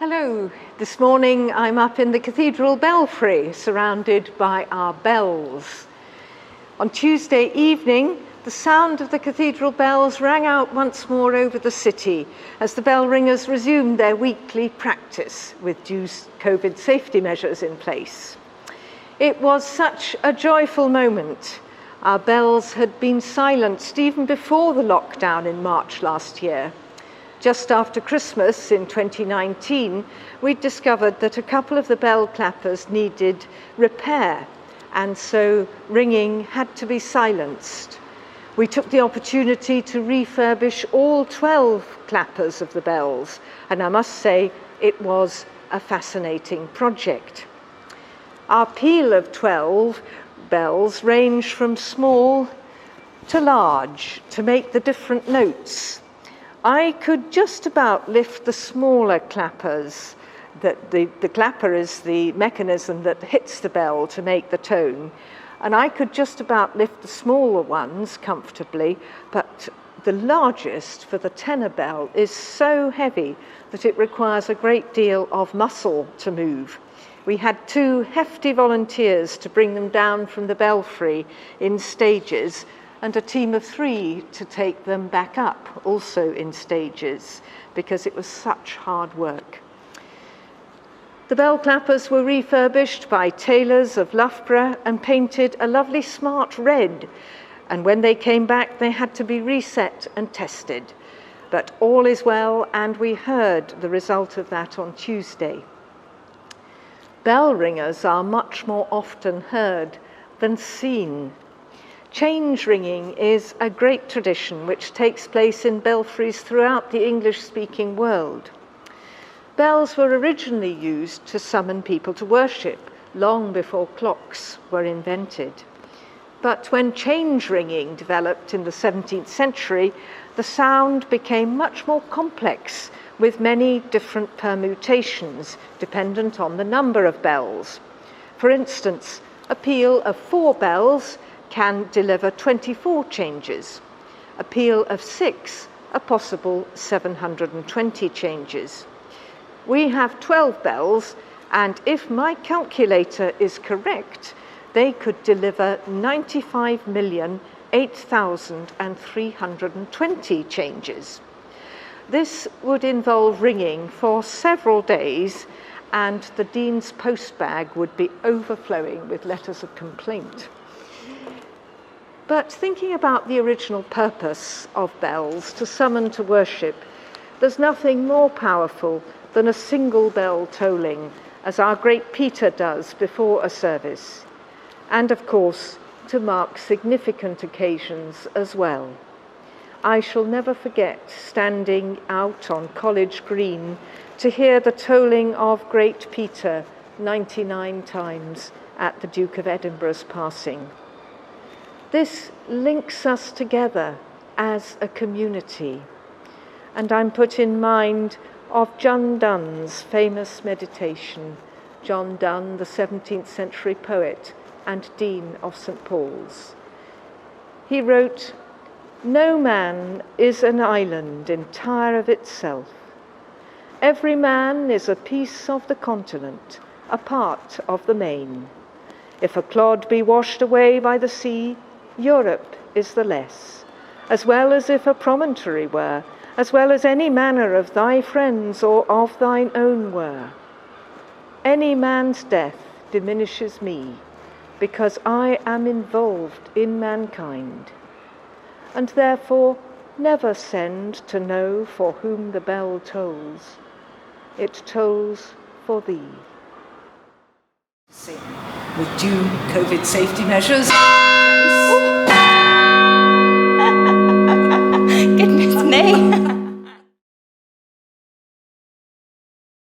Hello, this morning I'm up in the Cathedral Belfry, surrounded by our bells. On Tuesday evening, the sound of the cathedral bells rang out once more over the city as the bell ringers resumed their weekly practice with due COVID safety measures in place. It was such a joyful moment. Our bells had been silenced even before the lockdown in March last year. Just after Christmas in 2019, we discovered that a couple of the bell clappers needed repair, and so ringing had to be silenced. We took the opportunity to refurbish all 12 clappers of the bells, and I must say it was a fascinating project. Our peal of 12 bells ranged from small to large to make the different notes. I could just about lift the smaller clappers. The clapper is the mechanism that hits the bell to make the tone. And I could just about lift the smaller ones comfortably, but the largest for the tenor bell is so heavy that it requires a great deal of muscle to move. We had 2 hefty volunteers to bring them down from the belfry in stages, and a team of 3 to take them back up, also in stages, because it was such hard work. The bell clappers were refurbished by tailors of Loughborough and painted a lovely smart red, and when they came back they had to be reset and tested. But all is well, and we heard the result of that on Tuesday. Bell ringers are much more often heard than seen. Change ringing is a great tradition which takes place in belfries throughout the English-speaking world. Bells were originally used to summon people to worship, long before clocks were invented. But when change ringing developed in the 17th century, the sound became much more complex, with many different permutations dependent on the number of bells. For instance, a peal of 4 bells can deliver 24 changes. A peal of 6, a possible 720 changes. We have 12 bells, and if my calculator is correct, they could deliver 95,008,320 changes. This would involve ringing for several days, and the Dean's postbag would be overflowing with letters of complaint. But thinking about the original purpose of bells, to summon to worship, there's nothing more powerful than a single bell tolling, as our great Peter does before a service, and of course to mark significant occasions as well. I shall never forget standing out on College Green to hear the tolling of great Peter 99 times at the Duke of Edinburgh's passing. This links us together as a community, and I'm put in mind of John Donne's famous meditation. John Donne, the 17th century poet and Dean of St. Paul's. He wrote, "No man is an island entire of itself. Every man is a piece of the continent, a part of the main. If a clod be washed away by the sea, Europe is the less, as well as if a promontory were, as well as any manner of thy friends or of thine own were. Any man's death diminishes me, because I am involved in mankind, and therefore never send to know for whom the bell tolls. It tolls for thee." With due COVID safety measures.